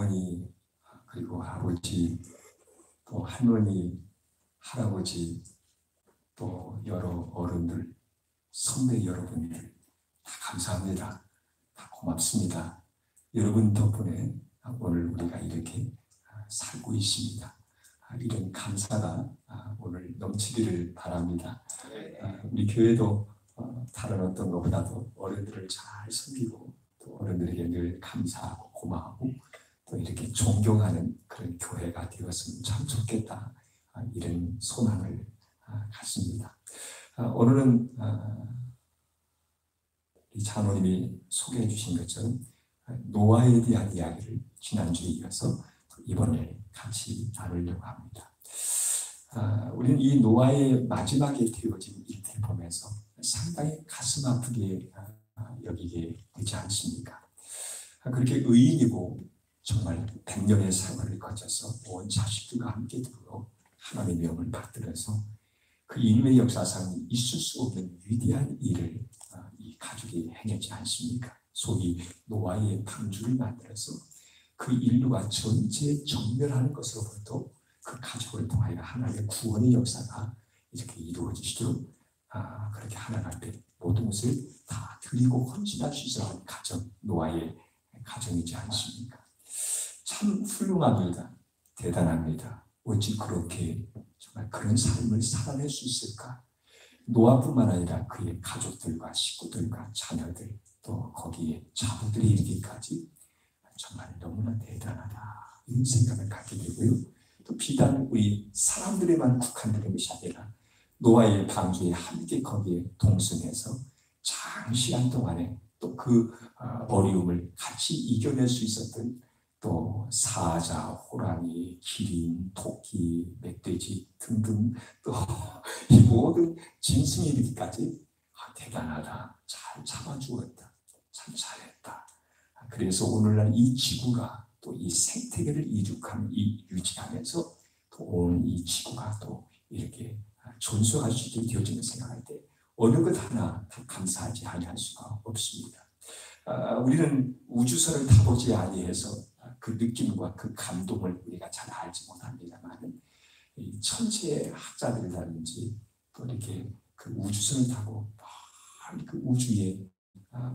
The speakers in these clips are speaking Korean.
어머니, 그리고 아버지, 또 할머니, 할아버지, 또 여러 어른들, 선배 여러분들 다 감사합니다. 다 고맙습니다. 여러분 덕분에 오늘 우리가 이렇게 살고 있습니다. 이런 감사가 오늘 넘치기를 바랍니다. 우리 교회도 다른 어떤 것보다도 어른들을 잘 섬기고 또 어른들에게 늘 감사하고 고마워하고 또 이렇게 존경하는 그런 교회가 되었으면 참 좋겠다, 이런 소망을 갖습니다. 오늘은 이 장로님이 소개해 주신 것처럼 노아에 대한 이야기를 지난주에 이어서 이번에 같이 다루려고 합니다. 우리는 이 노아의 마지막에 되어진 일들을 보면서 상당히 가슴 아프게 여기게 되지 않습니까? 그렇게 의인이고 정말 100년의 세월을 거쳐서 온 자식들과 함께 들어 하나님의 명을 받들어서 그 인류의 역사상 있을 수 없는 위대한 일을 이 가족이 해내지 않습니까? 소위 노아의 방주를 만들어서 그 인류가 전체 정멸하는 것으로부터 그 가족을 통하여 하나님의 구원의 역사가 이렇게 이루어지시도록 그렇게 하나님 앞에 모든 것을 다 드리고 헌신할 수 있어야 하는 가정, 노아의 가정이지 않습니까? 참 훌륭합니다. 대단합니다. 어찌 그렇게 정말 그런 삶을 살아낼 수 있을까? 노아뿐만 아니라 그의 가족들과 식구들과 자녀들, 또 거기에 자부들이 이르기까지 정말 너무나 대단하다, 이런 생각을 갖게 되고요. 또 비단 우리 사람들에만 국한되는 것이 아니라 노아의 방주에 함께 거기에 동승해서 장시간 동안에 또 그 어려움을 같이 이겨낼 수 있었던 또 사자, 호랑이, 기린, 토끼, 멧돼지 등등 또 이 모든 짐승이 이르기까지 대단하다, 잘 참아주었다, 참 잘했다. 그래서 오늘날 이 지구가 또 이 생태계를 유지하면서 또 온 이 지구가 또 이렇게 존속할 수 있게 되어지는 생각할 때 어느 것 하나 다 감사하지 아니할 수가 없습니다. 우리는 우주선을 타보지 아니해서 그 느낌과 그 감동을 우리가 잘 알지 못합니다만 이 천체 학자들이라든지 또 이렇게 그 우주선을 타고 그 우주의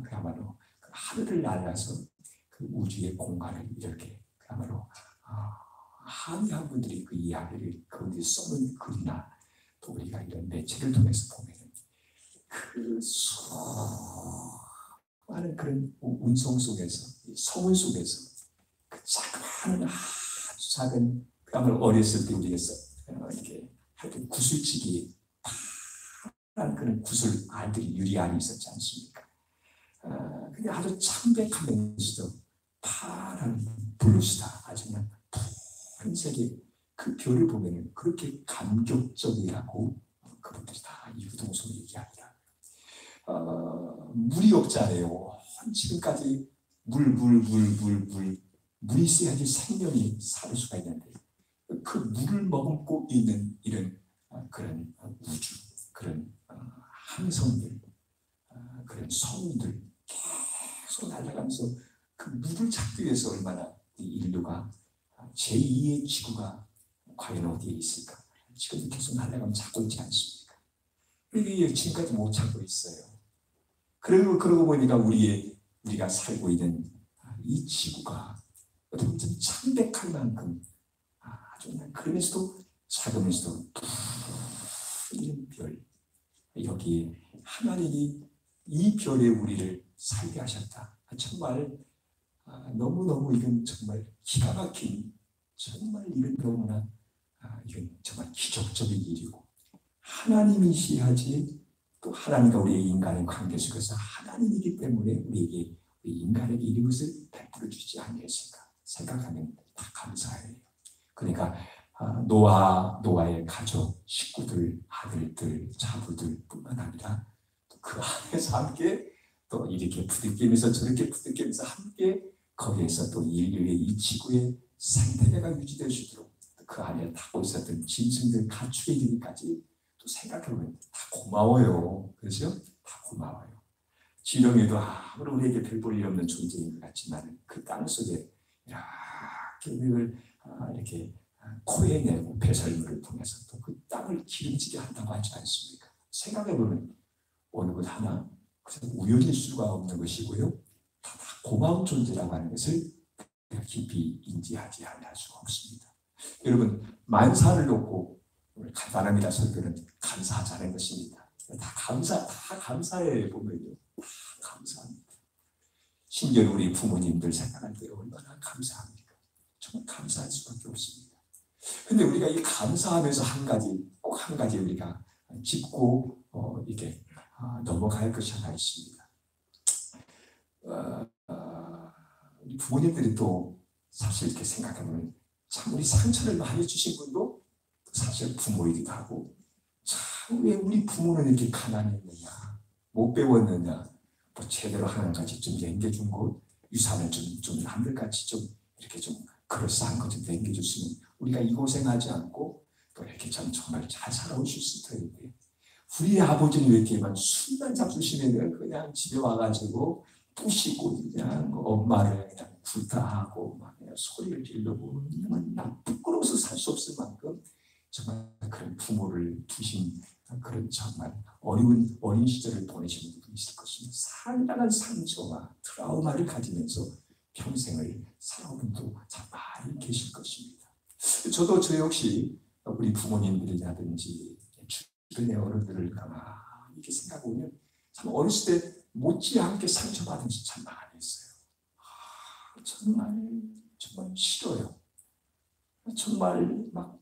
그야말로 그 하늘을 날아서 그 우주의 공간을 이렇게 그야말로 한의한 분들이 그 이야기를 거기에 써놓은 글이나 또 우리가 이런 매체를 통해서 보면 그 수많은 그런 운송 속에서, 성운 속에서 그 작은 아주 작은, 그야말로 어렸을 때 우리에서 이렇게 하여튼 구슬치기 파란 그런 구슬 알들이 유리알이 있었지 않습니까? 근데 아주 창백하면서도 파란 블루스타, 아주 그냥 푸른색의 그 별을 보면 그렇게 감격적이라고 그분들이 다 유동성을 얘기합니다. 물이 없잖아요. 지금까지 물이 있어야지 생명이 살 수가 있는데 그 물을 머금고 있는 이런 그런 우주, 그런 항성들, 그런 성운들 계속 날아가면서 그 물을 찾기 위해서 얼마나 이 인류가 제2의 지구가 과연 어디에 있을까? 지금도 계속 날아가면 찾고 있지 않습니까? 이게 지금까지 못 찾고 있어요. 그러고 보니까 우리가 살고 있는 이 지구가 어떻게 보면 창백할 만큼 아주 그러면서도 작으면서도 이런 별, 여기 하나님이 이 별에 우리를 살게 하셨다. 정말 너무너무 이건 정말 기가 막힌, 정말 이건 너무나 이건 정말 기적적인 일이고 하나님이시야지 또 하나님과 우리의 인간의 관계 속에서 하나님이기 때문에 우리 인간에게 이런 것을 베풀어 주지 않겠습니까? 생각하면 다 감사해요. 그러니까 노아의 가족, 식구들, 아들들, 자부들 뿐만 아니라 그 안에서 함께 또 이렇게 부딪히면서 저렇게 부딪히면서 함께 거기에서 또 인류의 이 지구의 생태계가 유지될 수 있도록 그 안에 타고 있었던 짐승들 가축에 이르기까지 또 생각해보면 다 고마워요. 그렇죠? 다 고마워요. 지렁이도 아무런 우리에게 별 볼일 없는 존재인 것 같지만 그 땅 속에 늘 이렇게 코에 내고 배설물을 통해서 또 그 땅을 기름지게 한다고 하지 않습니까? 생각해보면 어느 것 하나 우연일 수가 없는 것이고요. 다 고마운 존재라고 하는 것을 깊이 인지하지 않을 수가 없습니다. 여러분, 만사를 놓고 간단합니다. 설교는 감사하자는 것입니다. 다 감사해 보면요. 다 감사합니다. 심지어 우리 부모님들 생각할 때 얼마나 감사합니까? 정말 감사할 수밖에 없습니다. 근데 우리가 이 감사하면서 꼭 한 가지 우리가 짚고 이게 넘어가야 할 것이 하나 있습니다. 우리 부모님들이 또 사실 이렇게 생각하면 참 우리 상처를 많이 주신 분도 사실 부모이기도 하고, 참 왜 우리 부모는 이렇게 가난했느냐, 못 배웠느냐, 뭐 제대로 하나같이 좀 남겨준 것, 유산을 좀 남들같이 좀 이렇게 좀 그럴싸한 것 좀 남겨줬으면 우리가 이 고생하지 않고 또 이렇게 정말 잘 살아올 수 있을 텐데, 우리 아버지는 왜 이렇게만 술만 잡수시면 그냥 집에 와가지고 부시고 그냥 엄마를 그냥 굴타하고 막 그냥 소리를 지르고 그냥 부끄러워서 살 수 없을 만큼 정말 그런 부모를 두신 그런 정말 어린 시절을 보내시는 분이 있을 것입니다. 상당한 상처와 트라우마를 가지면서 평생을 살아오는 분도 참 많이 계실 것입니다. 저도 저 역시 우리 부모님들이라든지 주변의 어른들을 가만히 이렇게 생각해보면 참 어렸을 때 못지않게 상처받은 지 참 많이 했어요. 정말 싫어요. 정말 막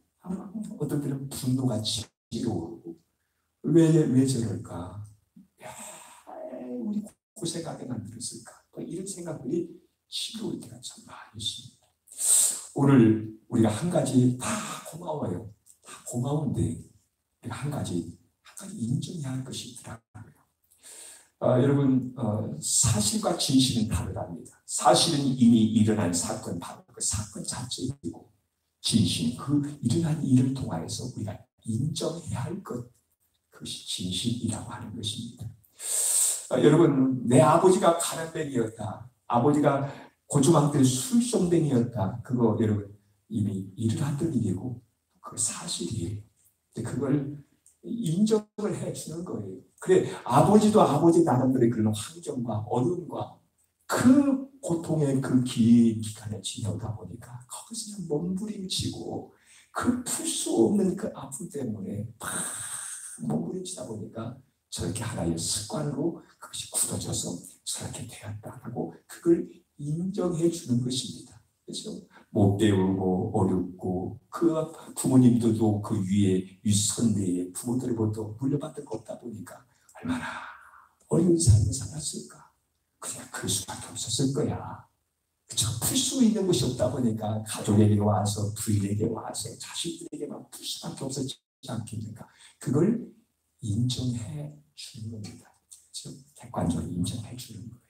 어떤 때는 분노가 지겨오고 왜 저럴까? 우리 고생하게 만들었을까? 이런 생각들이 지겨울 때가 참 많이 있습니다. 오늘 우리가 한 가지 다 고마워요. 다 고마운데 우리가 한 가지 인정해야 할 것이 있더라고요. 여러분, 사실과 진실은 다르답니다. 사실은 이미 일어난 사건, 바로 그 사건 자체이고, 진실은 그 일어난 일을 통하여서 우리가 인정해야 할 것, 그것이 진실이라고 하는 것입니다. 여러분, 내 아버지가 가난뱅이였다, 아버지가 고주망 때 술성뱅이였다, 그거 여러분 이미 일어났던 일이고 그 사실이에요. 그걸 인정을 해주는 거예요. 그래, 아버지도 아버지 나름대로의 그런 환경과 어려움과 그 고통의 그 긴 기간을 지내다 보니까 거기서 그냥 몸부림치고 그 풀 수 없는 그 아픔 때문에 막 몸부림치다 보니까 저렇게 하나의 습관으로 그것이 굳어져서 저렇게 되었다고 그걸 인정해 주는 것입니다. 그렇죠? 못 배우고 어렵고 그 부모님들도 그 위에 윗선대에 부모들로부터 물려받은 거 없다 보니까 얼마나 어려운 삶을 살았을까. 그냥 그럴 수밖에 없었을 거야. 그렇죠? 풀 수 있는 것이 없다 보니까 가족에게 와서 부인에게 와서 자식들에게만 풀 수밖에 없었지 않겠습니까? 그걸 인정해 주는 겁니다. 그렇죠? 객관적으로 인정해 주는 거예요.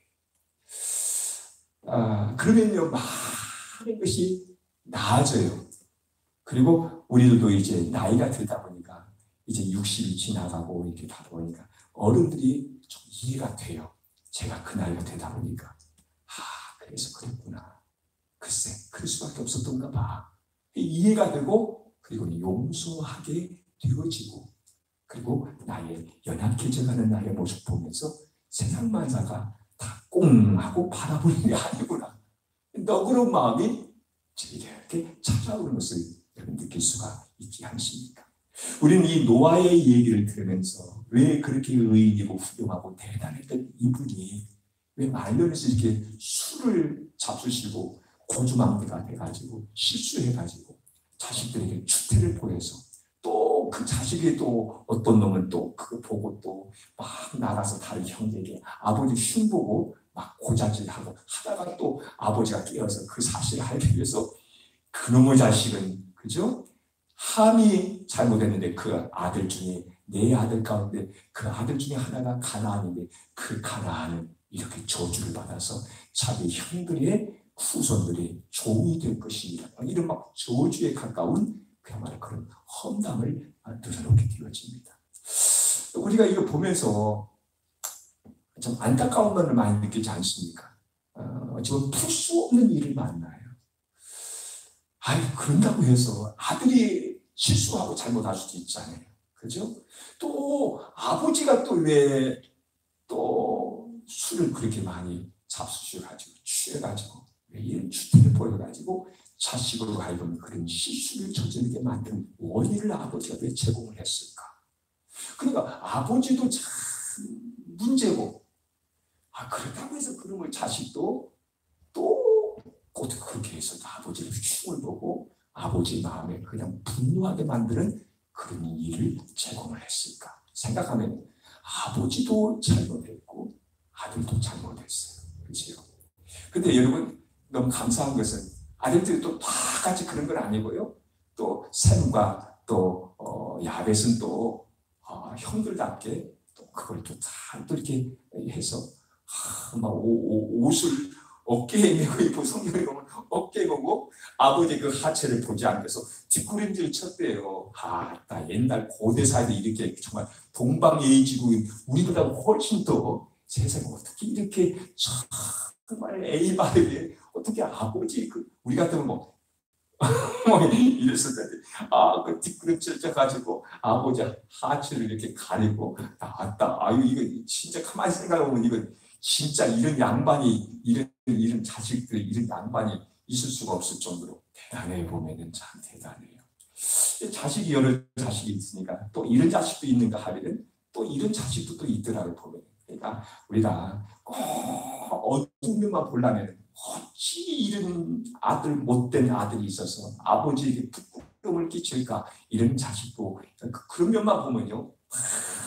그러면요 많은 것이 나아져요. 그리고 우리들도 이제 나이가 들다 보니까 이제 60이 지나가고 이렇게 하다 보니까 어른들이 좀 이해가 돼요. 제가 그 나이가 되다 보니까 그래서 그랬구나. 글쎄 그럴 수밖에 없었던가 봐. 이해가 되고 그리고 용서하게 되어지고 그리고 나의 연약해져가는 나의 모습 보면서 세상 만사가 다 꽁하고 바라보는 게 아니구나. 너그러운 마음이 이렇게 찾아오는 것을 여러분 느낄 수가 있지 않습니까? 우리는 이 노아의 얘기를 들으면서 왜 그렇게 의인이고 훌륭하고 대단했던 이분이 왜 말년에서 이렇게 술을 잡수시고 고주망대가 돼가지고 실수해가지고 자식들에게 추태를 보여서 또 그 자식이 또 어떤 놈은 또 그거 보고 또 막 나가서 다른 형제에게 아버지 흉보고 막 고자질하고 하다가 또 아버지가 깨어서 그 사실을 알기 위해서 그놈의 자식은 그죠? 함이 잘못했는데 그 아들 중에 네 아들 가운데 그 아들 중에 하나가 가나안인데 그 가나안은 이렇게 저주를 받아서 자기 형들의 후손들이 종이 될 것입니다. 이런 막 저주에 가까운 그야말로 그런 험담을 늘어놓게 되어집니다. 우리가 이거 보면서 좀 안타까운 것을 많이 느끼지 않습니까? 지금 풀 수 없는 일을 만나요. 아니, 그런다고 해서 아들이 실수하고 잘못할 수도 있잖아요. 그죠? 또 아버지가 또 왜 또 술을 그렇게 많이 잡수셔가지고 취해가지고 왜 이런 주택을 보여가지고 자식으로 하여금 그런 실수를 저지르게 만든 원인을 아버지가 왜 제공을 했을까? 그러니까 아버지도 참 문제고, 그렇다고 해서 그러면 자식도 또 곧 그렇게 해서 아버지를 흉을 보고 아버지 마음에 그냥 분노하게 만드는 그런 일을 제공을 했을까? 생각하면 아버지도 잘못했고 아들도 잘못했어요. 그렇죠? 근데 여러분, 너무 감사한 것은 아들들이 또 다 같이 그런 건 아니고요. 또 샘과 또 야벳은 또 형들답게 또 그걸 또 다 또 이렇게 해서 막 옷을 어깨에 메고 입고 성경에 보면 어깨에 보고 아버지 그 하체를 보지 않고서 뒷구름질을 쳤대요. 나 옛날 고대 사회도 이렇게 정말 동방예의지고 우리보다 훨씬 더 세상에 어떻게 이렇게 정말 A 바르게 어떻게 아버지 우리 같으면 뭐 이랬을 텐데 그 뒷구름질 쪄가지고 아버지 하체를 이렇게 가리고 나왔다. 이거 진짜 가만히 생각해보면 이거 진짜 이런 양반이 이런 자식들 이런 양반이 있을 수가 없을 정도로 대단해. 보면은 참 대단해요. 자식이 여러 자식이 있으니까 또 이런 자식도 있는가 하면은 또 이런 자식도 또 있더라고요. 보면. 그러니까 우리가 꼭 어두운 면만 보려면 어찌 이런 못된 아들이 있어서 아버지에게 부끄러움을 끼칠까, 이런 자식도 그런 면만 보면요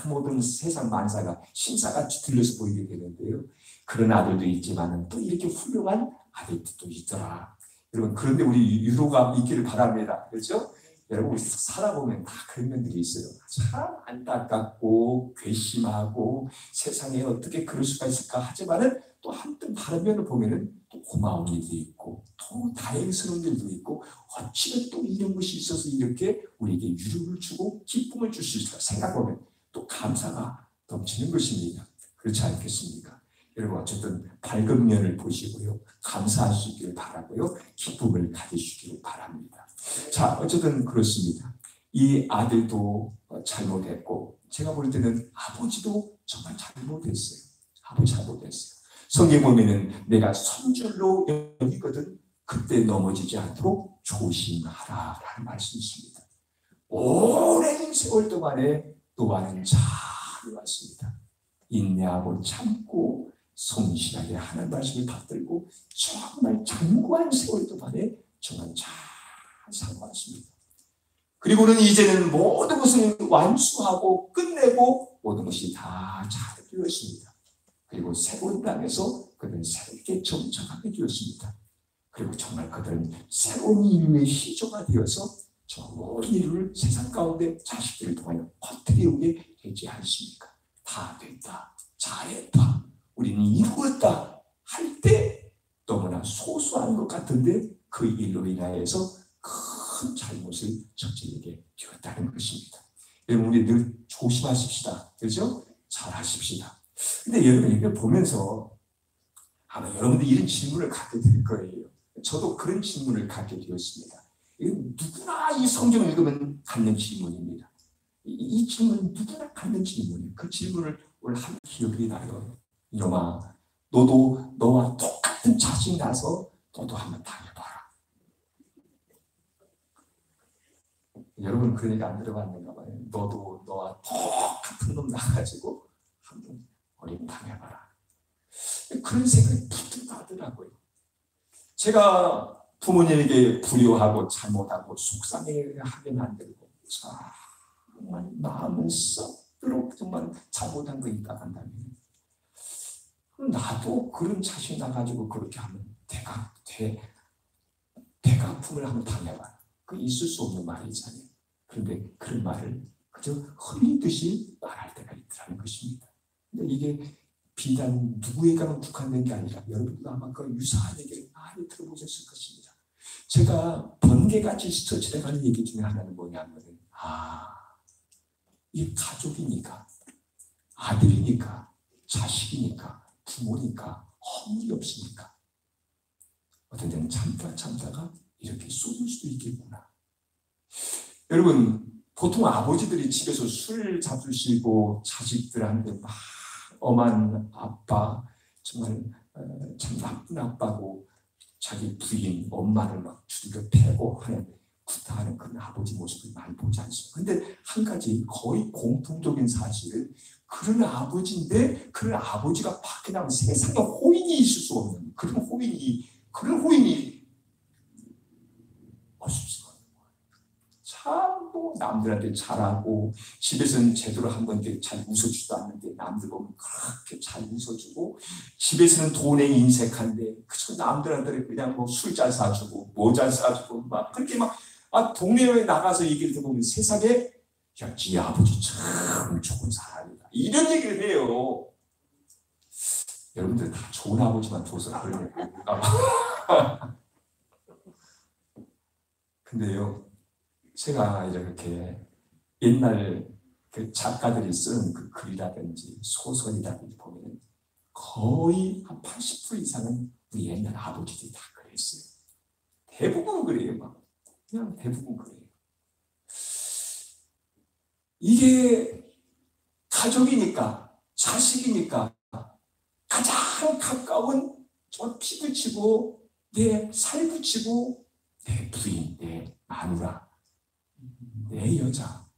모든 세상 만사가 신사같이 들려서 보이게 되는데요. 그런 아들도 있지만 또 이렇게 훌륭한 아들도 있더라. 여러분, 그런데 우리 유로가 있기를 바랍니다. 그렇죠? 여러분, 우리 살아보면 다 그런 면들이 있어요. 참 안타깝고 괘씸하고 세상에 어떻게 그럴 수가 있을까 하지만은 또 한편 다른 면을 보면은 또 고마운 일도 있고 또 다행스러운 일도 있고 어찌나 또 이런 것이 있어서 이렇게 우리에게 유로를 주고 기쁨을 줄 수 있을까 생각하면 또 감사가 넘치는 것입니다. 그렇지 않겠습니까? 여러분, 어쨌든 밝은 면을 보시고요, 감사할 수 있기를 바라고요, 기쁨을 가지시기를 바랍니다. 자, 어쨌든 그렇습니다. 이 아들도 잘못했고 제가 볼 때는 아버지도 정말 잘못했어요. 아버지 잘못했어요. 성경 보면은 내가 선줄로 여기거든 그때 넘어지지 않도록 조심하라 라는 말씀이 있습니다. 오랜 세월 동안에 노아는 잘 왔습니다. 인내하고 참고 성실하게 하는 말씀을 받들고 정말 장구한 세월 동안에 정말 잘 살아왔습니다. 그리고는 이제는 모든 것을 완수하고 끝내고 모든 것이 다 잘 되었습니다. 그리고 새로운 땅에서 그들은 새롭게 정착하게 되었습니다. 그리고 정말 그들은 새로운 인류의 시조가 되어서 저 모든 일을 세상 가운데 자식들을 통하여 퍼뜨리우게 되지 않습니까? 다 됐다, 잘했다, 우리는 이루었다 할 때 너무나 소소한 것 같은데 그 일로 인하여서 큰 잘못을 저지르게 되었다는 것입니다. 여러분, 우리 늘 조심하십시다. 그렇죠? 잘하십시다. 근데 여러분, 이걸 보면서 아마 여러분들이 이런 질문을 갖게 될 거예요. 저도 그런 질문을 갖게 되었습니다. 누구나 이 성경을 읽으면 갖는 질문입니다. 이 질문은 누구나 갖는 질문이에요. 그 질문을 오늘 한 기억이 나요. 이놈아, 너도 너와 똑같은 자식 나서 너도 한번 당해봐라. 여러분, 그런 얘기 안 들어봤는가 봐요. 너도 너와 똑같은 놈 나가지고 한번 어린 당해봐라. 그런 생각이 붙은 나더라고요. 제가 부모님에게 불효하고 잘못하고 속상해하게 만들고 정말 마음은 썩도록 정말 잘못한 거 있다 한다면 나도 그런 자식 나가지고 그렇게 하면 대가품을 한번 당해봐라. 그 있을 수 없는 말이잖아요. 그런데 그런 말을 그저 흘리듯이 말할 때가 있더라는 것입니다. 근데 이게 비단 누구에게만 국한된 게 아니라 여러분도 아마 그 유사한 얘기를 많이 들어보셨을 것입니다. 제가 번개같이 스쳐 지나가는 얘기 중에 하나는 뭐냐면 이 가족이니까 아들이니까 자식이니까 부모니까 허물이 없으니까 어떤 때는 참다가 이렇게 쏟을 수도 여러분, 보통 아버지들이 집에서 술 잡수시고 자식들한테 막 엄한 아빠, 정말 참 나쁜 아빠고 자기 부인, 엄마를 막 두들겨 패고 하는 구타하는 그런 아버지 모습을 많이 보지 않습니까? 근데 한 가지 거의 공통적인 사실은 그런 아버지인데 그런 아버지가 밖에 나면 세상에 호인이 있을 수 없는 그런 호인이 없을 수가 없는 거예요. 참 뭐 남들한테 잘하고 집에서는 제대로 한 번 잘 웃어주지도 않는데 남들 보면 그렇게 잘 웃어주고 집에서는 돈에 인색한데 그저 남들한테 그냥 뭐 술 잘 사주고 뭐 잘 사주고 막 그렇게 막 동네에 나가서 얘기를 해보면 세상에 야, 네 아버지 참 좋은 사람이다 이런 얘기를 해요. 여러분들 다 좋은 아버지만 둬서 그러네요. 근데요, 제가 이렇게 옛날 그 작가들이 쓴 그 글이라든지 소설이라든지 보면 거의 한 80% 이상은 우리 옛날 아버지들이 다 그랬어요. 대부분 그래요. 막. 그냥 대부분 그래요. 이게 가족이니까, 자식이니까 가장 가까운 저 피 붙이고 내 살 붙이고 내 부인, 내 마누라, 내 여자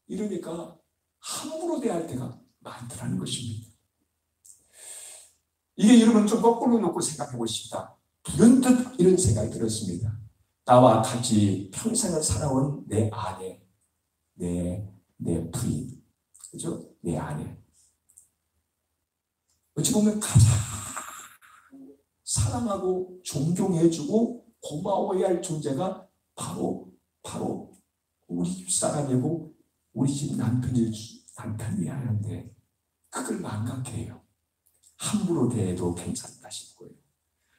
이러니까 함부로 대할 때가 많더라는 것입니다. 이게 여러분 좀 거꾸로 놓고 생각해 보십시다. 불현듯 이런 생각이 들었습니다. 나와 같이 평생을 살아온 내 아내, 내 부인, 그죠? 내 아내. 어찌 보면 가장 사랑하고 존경해주고 고마워해야 할 존재가 바로 우리 집 사람이고 우리 집 남편이야 하는데 그걸 망각해요. 함부로 대해도 괜찮다 싶고요.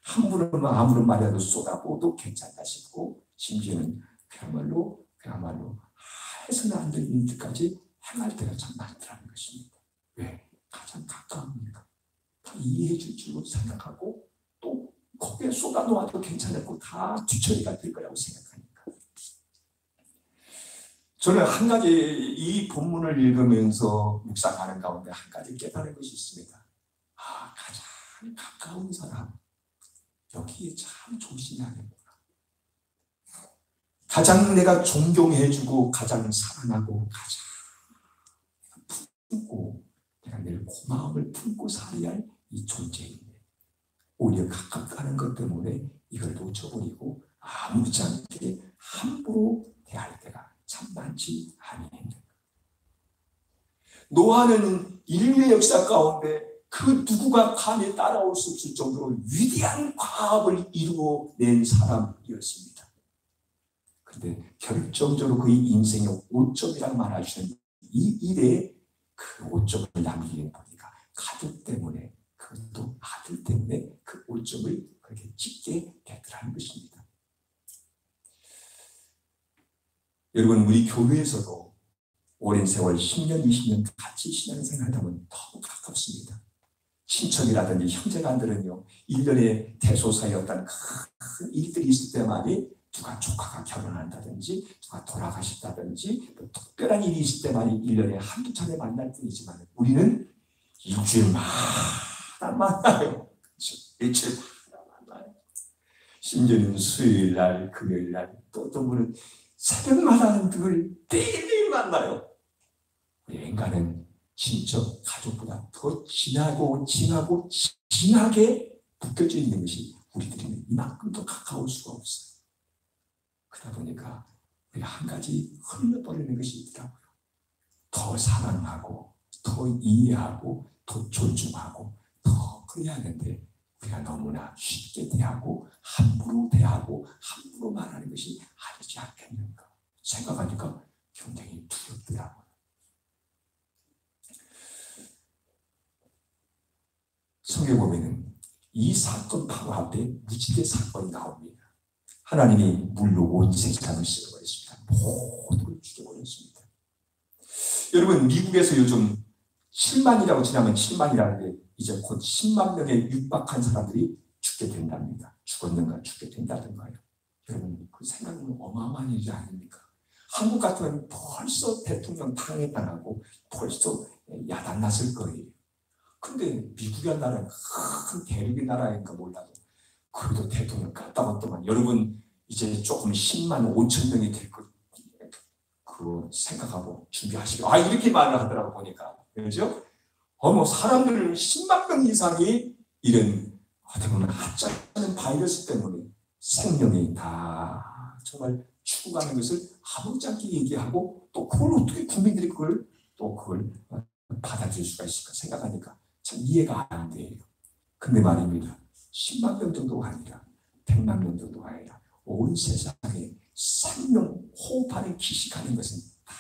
함부로 아무런 말이라도 쏟아부어도 괜찮다 싶고 심지어는 그야말로 해서는 안 되는 일까지 행할 때가 참 많더라는 것입니다. 왜? 가장 가까우니까 다 이해해 줄 줄 생각하고 또 거기에 쏟아놓아도 괜찮았고 다 뒤처리가 될 거라고 생각하니까. 저는 한 가지 이 본문을 읽으면서 묵상하는 가운데 한 가지 깨달은 것이 있습니다. 가장 가까운 사람 여기에 참 조심해야겠구나. 가장 내가 존경해주고 가장 사랑하고 가장 품고 내가 늘 고마움을 품고 살아야 할 이 존재인데 오히려 가깝다는 것 때문에 이걸 놓쳐버리고 아무렇지 않게 함부로 대할 때가 참 많지 아니했는가. 노아는 인류의 역사 가운데 그 누구가 감히 따라올 수 없을 정도로 위대한 과업을 이루어낸 사람이었습니다. 그런데 결정적으로 그의 인생의 5점이라고 말하시는 이 일에 그 5점을 남기게 보니까 가족 때문에 그것도 아들 때문에 그 5점을 그렇게 찍게 됐더라는 것입니다. 여러분 우리 교회에서도 오랜 세월 10년, 20년 같이 신앙생활 하다 보면 너무 가깝습니다. 친척이라든지 형제간들은요 1년에 대소사의 어떤 큰 일들이 있을 때만이 누가 조카가 결혼한다든지 누가 돌아가셨다든지 특별한 일이 있을 때만이 1년에 한두 차례 만날 뿐이지만 우리는 일주일마다 만나요. 일주일마다 만나요. 심지어는 수요일날, 금요일날 또 어떤 새벽마다는 늘 매일 만나요. 우리 인간은 친척, 가족보다 더 진하고 진하게 묶여져 있는 것이 우리들은 이만큼 더 가까울 수가 없어요. 그러다 보니까 우리가 한 가지 흘려버리는 것이 있더라고요. 더 사랑하고 더 이해하고 더 존중하고 더 그래야 하는데 우리가 너무나 쉽게 대하고 함부로 말하는 것이 아니지 않겠는가 생각하니까 굉장히 두렵더라고요. 성경에 보면은 이 사건 바로 앞에 무지개 사건이 나옵니다. 하나님이 물로 온 세상을 씻어버렸습니다. 모두를 죽여버렸습니다. 여러분 미국에서 요즘 7만이라고 지나면 7만이라는 게 이제 곧 10만 명에 육박한 사람들이 죽게 된답니다. 죽게 된다든가요. 여러분 그 생각은 어마어마한 일이 아닙니까? 한국 같으면 벌써 대통령 탄핵당하고 벌써 야단 났을 거예요. 근데 미국이란 나라는 큰 대륙의 나라인가 몰라도 그래도 대통령 까다롭더만 여러분 이제 조금 10만 5천 명이 될 것 그거 생각하고 준비하시고 이렇게 말을 하더라고 보니까 그렇죠? 뭐 사람들 10만 명 이상이 이런 어떻게 보면 하찮은 바이러스 때문에 생명이 다 정말 죽어가는 것을 아무렇지 않게 얘기하고 또 그걸 어떻게 국민들이 그걸 받아들일 수가 있을까 생각하니까 참 이해가 안 돼요. 근데 말입니다. 10만 명 정도가 아니라 100만 명 정도가 아니라 온 세상에 생명 호흡하는 기식하는 것은 다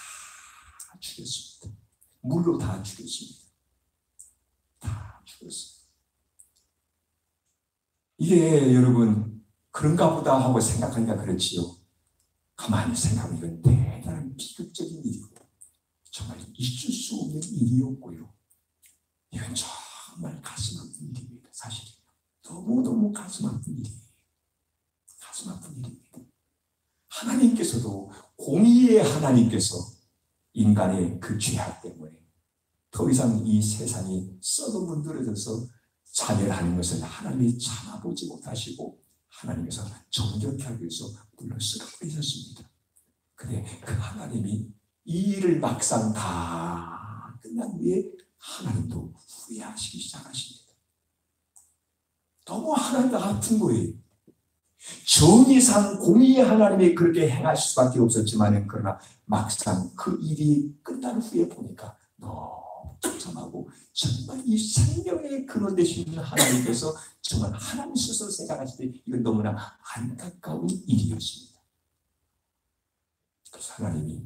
죽였습니다. 물로 다 죽였습니다. 다 죽였습니다. 이게 여러분 그런가 보다 하고 생각하니까 그렇지요. 가만히 생각하면 이건 대단한 비극적인 일이고 정말 있을 수 없는 일이었고요. 이건 정말 가슴 아픈 일입니다. 사실이요. 너무너무 가슴 아픈 일이에요. 가슴 아픈 일입니다. 하나님께서도 공의의 하나님께서 인간의 그 죄악 때문에 더 이상 이 세상이 썩어 문드러져서 자멸하는 것을 하나님이 참아보지 못하시고 하나님께서 정결케 하기 위해서 물론 쓰러버리셨습니다. 근데 그 하나님이 이 일을 막상 다 끝난 후에 하나님도 후회하시기 시작하십니다. 너무 하나님 아픈 거예요. 정의상 공의의 하나님이 그렇게 행할 수밖에 없었지만 그러나 막상 그 일이 끝난 후에 보니까 너무 복잡하고 정말 이 생명의 근원 되시는 하나님께서 정말 하나님 스스로 생각하실 때 이건 너무나 안타까운 일이었습니다. 그래서 하나님이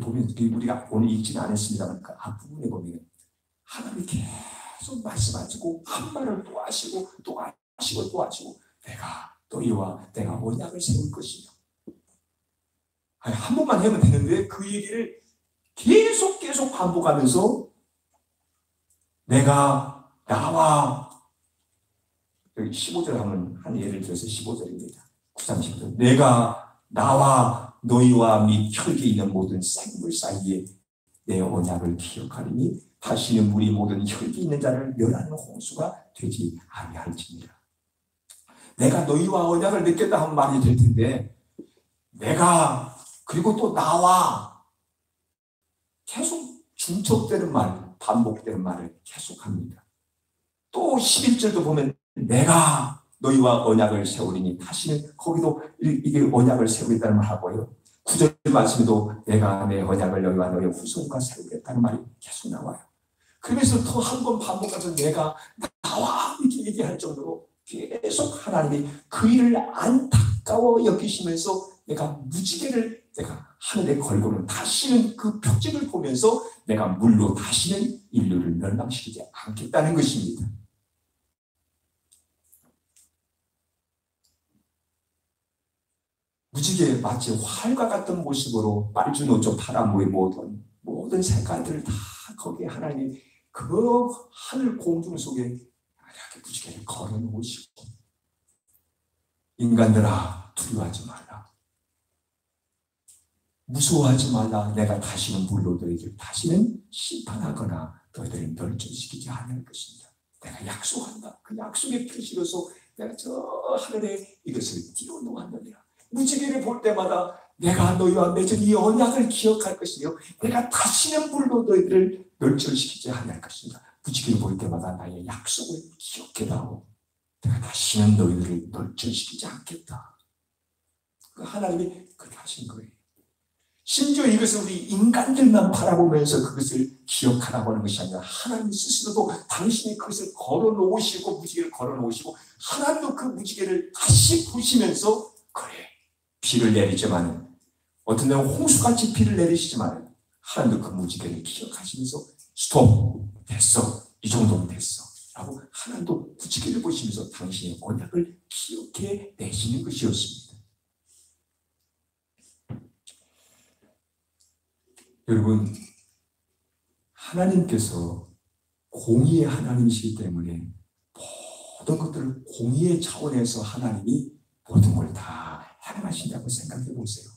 보면 우리가 오늘 읽지는 않았습니다만 그 앞부분에 보면 하나님이 계속 말씀하시고 한 말을 또 하시고 또 하시고 또 하시고 내가 언약을 세울 것이며 한 번만 하면 되는데 그 얘기를 계속 반복하면서 내가 나와 여기 15절 하면 한 예를 들어서 15절입니다. 9장 10절 내가 나와 너희와 및 혈기 있는 모든 생물 사이에 내 언약을 기억하리니 다시는 우리 모든 혈기 있는 자를 멸하는 홍수가 되지 아니할지니라. 내가 너희와 언약을 맺겠다 하면 말이 될 텐데 내가 그리고 또 나와 계속 중첩되는 말 반복되는 말을 계속합니다. 또 11절도 보면 내가 너희와 언약을 세우리니 다시는 거기도 이게 언약을 세우겠다는 말 하고요. 9절 말씀에도 내가 내 언약을 너희와 너희 후손과 세우겠다는 말이 계속 나와요. 그러면서 또 한 번 반복해서 내가 나와 이렇게 얘기할 정도로 계속 하나님이 그 일을 안타까워 여기시면서 내가 무지개를 내가 하늘에 걸고는 다시는 그 표징을 보면서 내가 물로 다시는 인류를 멸망시키지 않겠다는 것입니다. 무지개 마치 활과 같은 모습으로 빨주노초 파란모의 모든 색깔들을 다 거기에 하나님이 그 하늘 공중 속에 이렇게 무지개를 걸어놓으시고 인간들아 두려워하지 말라 무서워하지 말라 내가 다시는 물로 너희들 다시는 심판하거나 너희들을 멸절시키지 않을 것입니다. 내가 약속한다. 그 약속의 표시로서 내가 저 하늘에 이것을 띄워놓았느니라. 무지개를 볼 때마다 내가 너희와 맺은 이 언약을 기억할 것이며 내가 다시는 물로 너희들을 멸절시키지 않을 것입니다. 무지개를 볼 때마다 나의 약속을 기억해다오. 내가 다시는 너희들을 멸절시키지 않겠다. 하나님이 그렇게 하신 거예요. 심지어 이것을 우리 인간들만 바라보면서 그것을 기억하라고 하는 것이 아니라 하나님 스스로도 당신이 그것을 걸어놓으시고 무지개를 걸어놓으시고 하나님도 그 무지개를 다시 보시면서 그래 비를 내리지만 어떤 데는 홍수같이 비를 내리시지만 하나님도 그 무지개를 기억하시면서 스톱 됐어 이 정도면 됐어 라고 하나님도 무지개를 보시면서 당신의 언약을 기억해 내시는 것이었습니다. 여러분 하나님께서 공의의 하나님이시기 때문에 모든 것들을 공의의 차원에서 하나님이 모든 걸 다 행하신다고 생각해 보세요.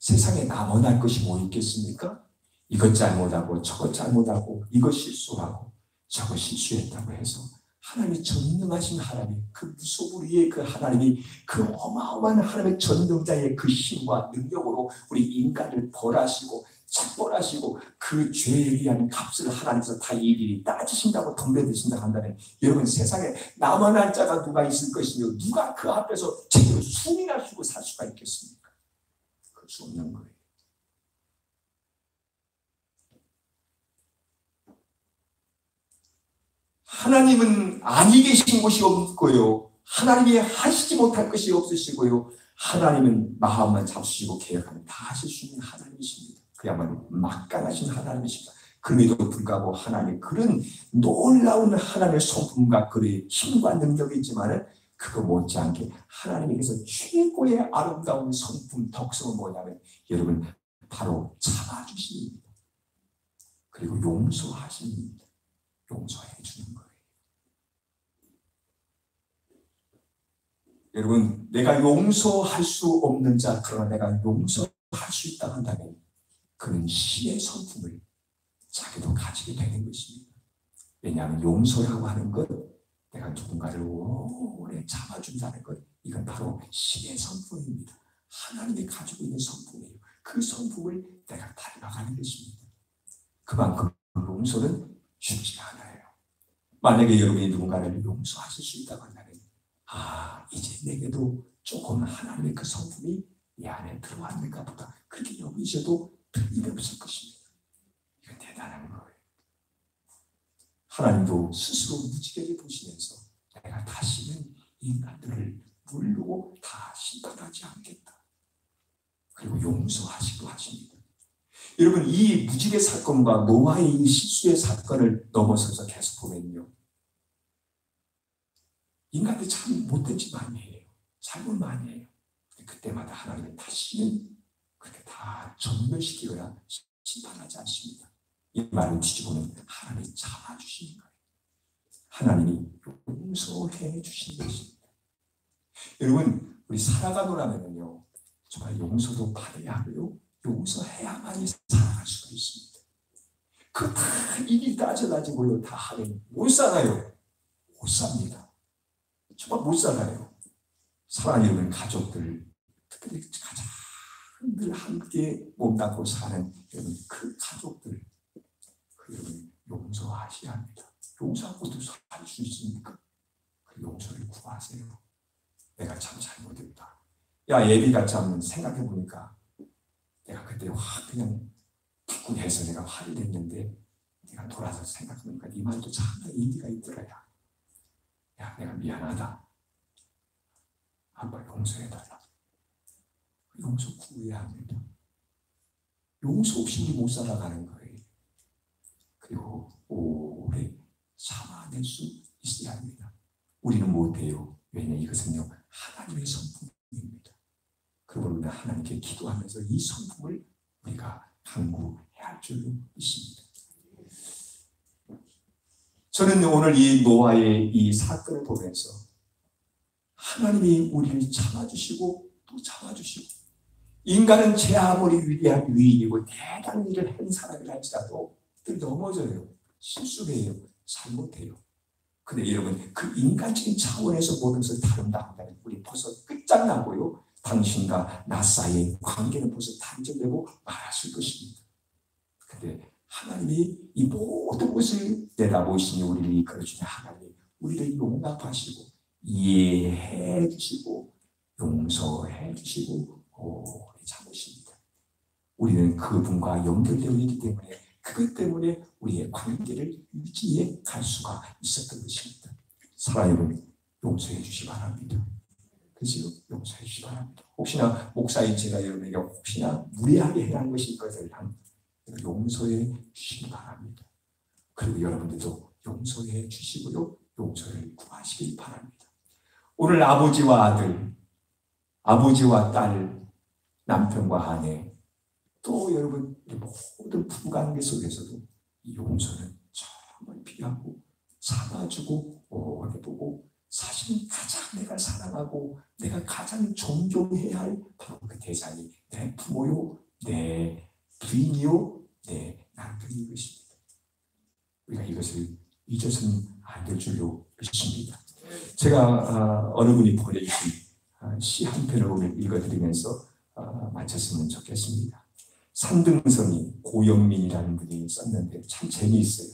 세상에 남아날 것이 뭐 있겠습니까? 이것 잘못하고 저것 잘못하고 이것 실수하고 저것 실수했다고 해서 하나님이 전능하신 하나님, 그 무소불위의 그 하나님이 그 어마어마한 하나님의 전능자의 그 힘과 능력으로 우리 인간을 벌하시고 착벌하시고 그 죄에 의한 값을 하나님께서 다 일일이 따지신다고 덤벼드신다 한다면 여러분 세상에 남아날 자가 누가 있을 것이며 누가 그 앞에서 제대로 숨이나 쉬고 살 수가 있겠습니까? 그럴 수 없는 거예요. 하나님은 아니 계신 곳이 없고요. 하나님이 하시지 못할 것이 없으시고요. 하나님은 마음만 잡수시고 계획하면 다 하실 수 있는 하나님이십니다. 그야말로 막강하신 하나님이십니다. 그럼에도 불구하고 하나님의 그런 놀라운 하나님의 성품과 그의 힘과 능력이 있지만 그거 못지않게 하나님께서 최고의 아름다운 성품, 덕성은 뭐냐면 여러분 바로 참아주십니다. 그리고 용서하십니다. 용서해 주는 거예요. 여러분, 내가 용서할 수 없는 자, 그러나 내가 용서할 수 있다 한다면 그는 신의 성품을 자기도 가지게 되는 것입니다. 왜냐하면 용서라고 하는 것, 내가 누군가를 오래 참아준다는 것, 이건 바로 신의 성품입니다. 하나님이 가지고 있는 성품이에요. 그 성품을 내가 닮아가는 것입니다. 그만큼 용서는 쉽지가 않아요. 만약에 여러분이 누군가를 용서하실 수 있다고 한다면 이제 내게도 조금 하나님의 그 성품이 내 안에 들어왔는가 보다 그렇게 여기셔도 틀림없을 것입니다. 이건 대단한 거예요. 하나님도 스스로 무지개를 보시면서 내가 다시는 인간들을 물르고 다 심판하지 않겠다. 그리고 용서하시고 하십니다. 여러분 이 무지개 사건과 노아의 이 실수의 사건을 넘어서서 계속 보면요. 인간들이 참 못된 짓 많이 해요. 잘못 많이 해요. 그때마다 하나님은 다시는 그렇게 다 전멸시키거나 심판하지 않습니다. 이 말을 뒤집어는 하나님이 참아주시는 거예요. 하나님이 용서해 주시는 것입니다. 여러분 우리 살아가노라면요 정말 용서도 받아야 하고요. 용서해야만이 살아갈 수가 있습니다. 그거 다 일이 따져가지고요. 다 하면 못 살아요. 못 삽니다. 정말 못 살아요. 사랑하는 가족들, 특히 가장 늘 함께 몸담고 사는 여러분 그 가족들, 여러분 용서하셔야 합니다. 용서하고도 살 수 있습니까? 그 용서를 구하세요. 내가 참 잘못했다. 야 예비가 참 생각해보니까 내가 그때 확 그냥 기분해서 내가 화를 냈는데 내가 돌아서 생각해보니까 네 말도 참 일리가 있더라. 야 내가 미안하다. 아빠 용서해달라. 용서 구해야 합니다. 용서 없이 못 살아가는 거예요. 그리고 오래 참아낼 수 있어야 합니다. 우리는 못해요. 왜냐하면 이것은요 하나님의 성품입니다. 그리고 우리는 하나님께 기도하면서 이 성품을 우리가 강구해야 할 줄로 믿습니다. 저는 오늘 이 노아의 이 사건을 보면서 하나님이 우리를 참아주시고 또 참아주시고 인간은 제 아무리 위대한 위인이고 대단한 일을 한 사람이라 할지라도 늘 넘어져요. 실수해요. 잘못해요. 근데 여러분 그 인간적인 차원에서 모든 것을 다룬다 한다면 우리 벌써 끝장나고요. 당신과 나 사이의 관계는 벌써 단절되고 말았을 것입니다. 근데 하나님이 이 모든 것을 내다보시니 우리를 이끌어주는 하나님이 우리를 용납하시고 이해해 주시고 용서해 주시고 오래 참으십니다. 우리는 그분과 연결되어 있기 때문에 그것 때문에 우리의 관계를 유지해 갈 수가 있었던 것입니다. 사랑하는 용서해 주시기 바랍니다. 그래서 용서해 주시기 바랍니다. 혹시나 목사인 제가 여러분에게 혹시나 무례하게 행한 것이 있거든 용서해 주시기 바랍니다. 그리고 여러분들도 용서해 주시고요. 용서를 구하시기 바랍니다. 오늘 아버지와 아들, 아버지와 딸, 남편과 아내, 또 여러분 모든 부부관계 속에서도 이 용서는 정말 필요하고 참아주고 오래 보고 사실 가장 내가 사랑하고 내가 가장 존경해야 할 바로 그 대상이 내 부모요, 내 부인이요, 내 남편인 것입니다. 우리가 이것을 잊어서는 안 될 줄로 믿습니다. 제가 어느 분이 보내주신 시 한 편을 오늘 읽어드리면서 마쳤으면 좋겠습니다. 산등성이 고영민이라는 분이 썼는데 참 재미있어요.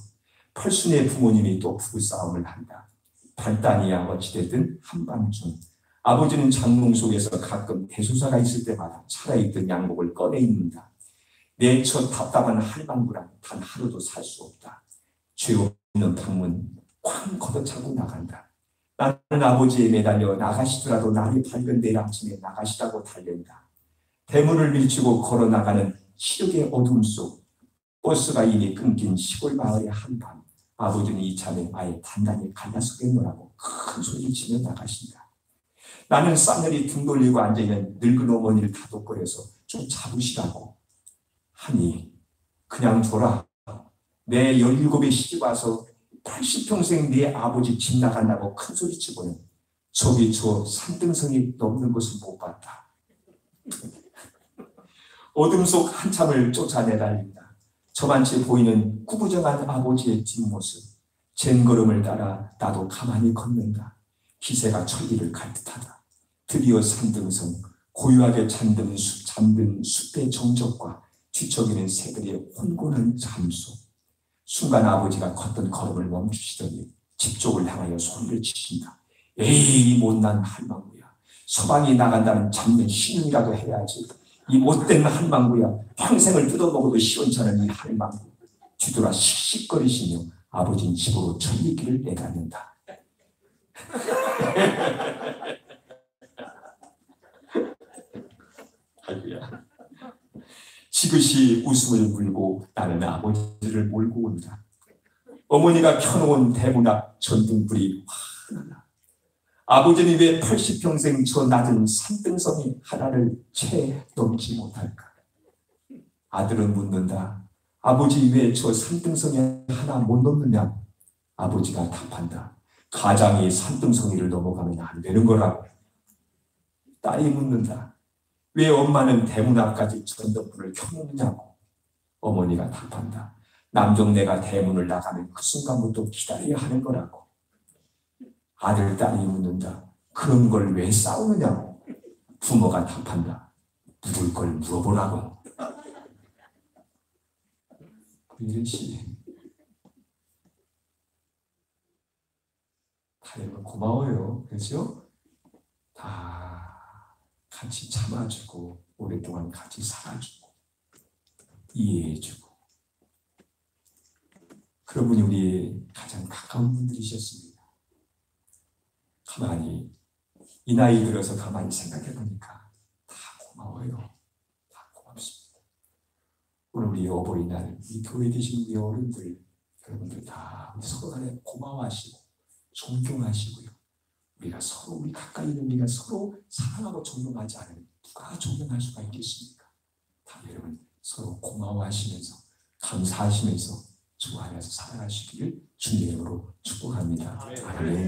팔순의 부모님이 또 부부싸움을 한다. 발단이야 어찌됐든 한밤중 아버지는 장롱 속에서 가끔 대소사가 있을 때마다 차려입던 양복을 꺼내 입는다. 내 저 답답한 할망구란 단 하루도 살 수 없다. 죄 없는 방문 쾅 걷어차고 나간다. 나는 아버지에 매달려 나가시더라도 날이 밝은 내일 아침에 나가시라고 달린다. 대문을 밀치고 걸어나가는 시력의 어둠 속 버스가 이미 끊긴 시골 마을의 한밤 아버지는 이참에 아예 단단히 갈라서겠노라고 큰 소리치며 나가신다. 나는 싸늘히 등 돌리고 앉아있는 늙은 어머니를 다독거려서 좀 잡으시라고 하니 그냥 줘라. 내 17에 시집와서 80평생 네 아버지 집 나간다고 큰 소리치고는 저기 저 산등성이 넘는 것을 못 봤다. 어둠 속 한참을 쫓아내달린다. 저만치 보이는 구부정한 아버지의 뒷모습, 젠걸음을 따라 나도 가만히 걷는다. 기세가 천리를 갈 듯하다. 드디어 산등성, 고요하게 잠든 숲의 정적과 뒤척이는 새들의 혼곤한 잠소. 순간 아버지가 걷던 걸음을 멈추시더니 집 쪽을 향하여 소리를 치신다. 에이 못난 할망구야. 서방이 나간다는 잡는 신용이라도 해야지. 이 못된 할망구야. 평생을 뜯어먹어도 시원찮은 이 할망구. 뒤돌아 씩씩거리시며 아버지는 집으로 천리길을 내닫는다. 할렐루야. 지그시 웃음을 물고 나는 아버지를 몰고 온다. 어머니가 켜놓은 대문 앞 전등불이 환하다. 아버지는 왜 80평생 저 낮은 산등성이 하나를 채 넘지 못할까? 아들은 묻는다. 아버지 왜 저 산등성이 하나 못 넘느냐? 아버지가 답한다. 가장이 산등성이를 넘어가면 안 되는 거라고. 딸이 묻는다. 왜 엄마는 대문 앞까지 전등불을 켜놓느냐고. 어머니가 답한다. 남종네가 대문을 나가면 그 순간부터 기다려야 하는 거라고. 아들, 딸이 묻는다. 그런 걸 왜 싸우느냐고. 부모가 답한다. 묻을 걸 물어보라고. 이런 시. 다행히 고마워요. 그렇죠? 다 같이 참아주고 오랫동안 같이 살아주고 이해해주고 그런 분이 우리 가장 가까운 분들이셨습니다. 가만히 이 나이 들어서 가만히 생각해보니까 다 고마워요. 다 고맙습니다. 오늘 우리 어버이날 이 교회 계신 우리 어른들 여러분들 다 서로 간에 고마워하시고 존경하시고요. 우리가 서로 우리 가까이 있는 우리가 서로 사랑하고 존경하지 않으면 누가 존경할 수가 있겠습니까? 다 여러분 서로 고마워하시면서 감사하시면서 주 안에서 살아가시기를 주님의 이름으로 축복합니다. 아멘.